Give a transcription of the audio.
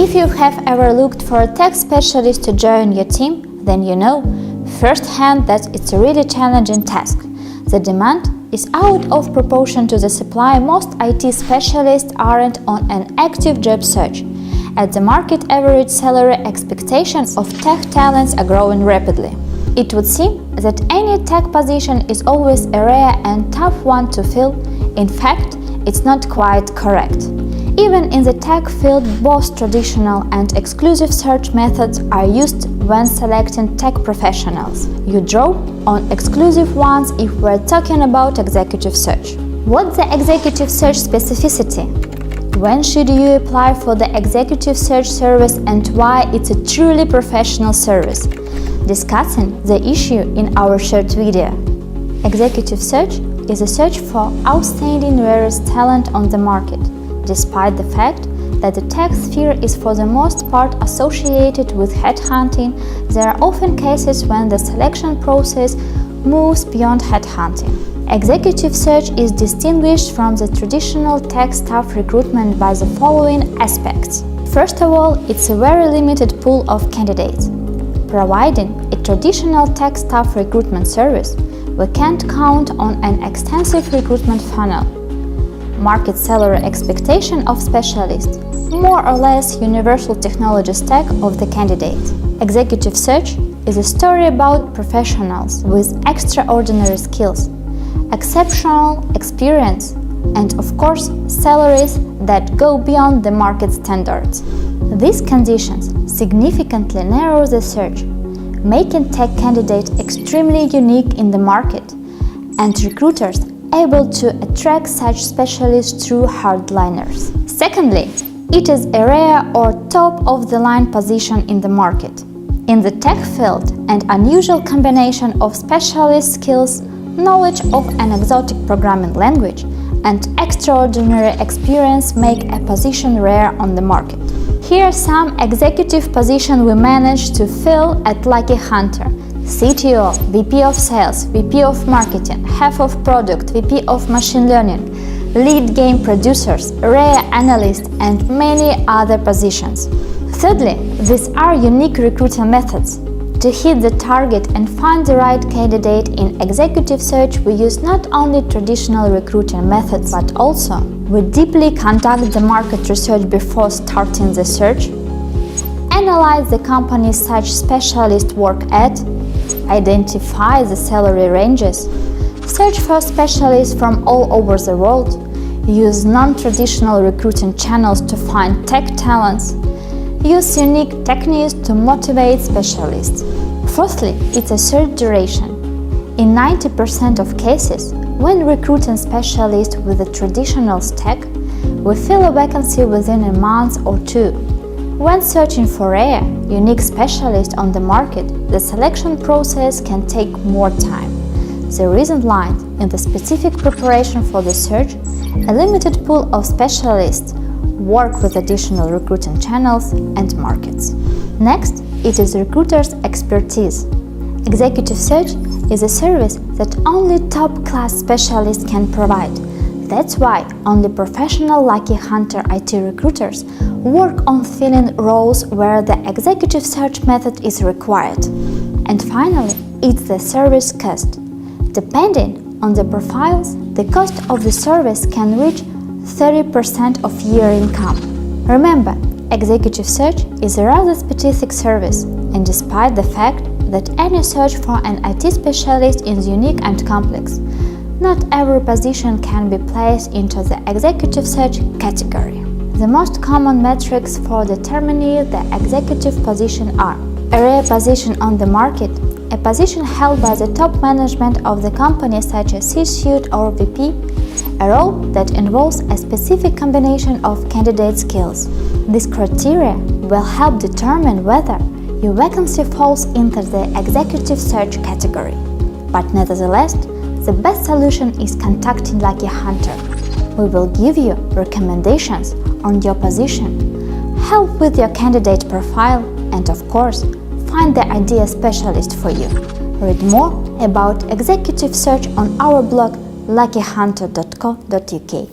If you have ever looked for a tech specialist to join your team, then you know firsthand that it's a really challenging task. The demand is out of proportion to the supply. Most IT specialists aren't on an active job search. At the market average salary, expectations of tech talents are growing rapidly. It would seem that any tech position is always a rare and tough one to fill. In fact, it's not quite correct. Even in the tech field, both traditional and exclusive search methods are used when selecting tech professionals. You draw on exclusive ones if we're talking about executive search. What's the executive search specificity? When should you apply for the executive search service and why it's a truly professional service? Discussing the issue in our short video. Executive search is a search for outstanding rarest talent on the market. Despite the fact that the tech sphere is for the most part associated with headhunting, there are often cases when the selection process moves beyond headhunting. Executive search is distinguished from the traditional tech staff recruitment by the following aspects. First of all, it's a very limited pool of candidates. Providing a traditional tech staff recruitment service, we can't count on an extensive recruitment funnel. Market salary expectation of specialists, more or less universal technology stack of the candidate. Executive search is a story about professionals with extraordinary skills, exceptional experience, and of course, salaries that go beyond the market standards. These conditions significantly narrow the search, making tech candidates extremely unique in the market, and recruiters able to attract such specialists through hardliners. Secondly, it is a rare or top-of-the-line position in the market. In the tech field, an unusual combination of specialist skills, knowledge of an exotic programming language, and extraordinary experience make a position rare on the market. Here are some executive positions we managed to fill at Lucky Hunter. CTO, VP of Sales, VP of Marketing, Head of Product, VP of Machine Learning, Lead Game Producers, Rare Analyst, and many other positions. Thirdly, these are unique recruiting methods. To hit the target and find the right candidate in executive search, we use not only traditional recruiting methods, but also we deeply conduct the market research before starting the search, analyze the companies such specialists work at, identify the salary ranges, search for specialists from all over the world, use non-traditional recruiting channels to find tech talents, use unique techniques to motivate specialists. Fourthly, it's a search duration. In 90% of cases, when recruiting specialists with a traditional stack, we fill a vacancy within a month or two. When searching for rare, unique specialists on the market, the selection process can take more time. The reason lies in the specific preparation for the search. A limited pool of specialists work with additional recruiting channels and markets. Next, it is recruiters' expertise. Executive search is a service that only top-class specialists can provide. That's why only professional Lucky Hunter IT recruiters work on filling roles where the executive search method is required. And finally, it's the service cost. Depending on the profiles, the cost of the service can reach 30% of year income. Remember, executive search is a rather specific service, and despite the fact that any search for an IT specialist is unique and complex, not every position can be placed into the executive search category. The most common metrics for determining the executive position are a rare position on the market, a position held by the top management of the company such as C-suite or VP, a role that involves a specific combination of candidate skills. These criteria will help determine whether your vacancy falls into the executive search category. But nevertheless, the best solution is contacting Lucky Hunter. We will give you recommendations on your position, help with your candidate profile, and of course, find the ideal specialist for you. Read more about executive search on our blog luckyhunter.co.uk.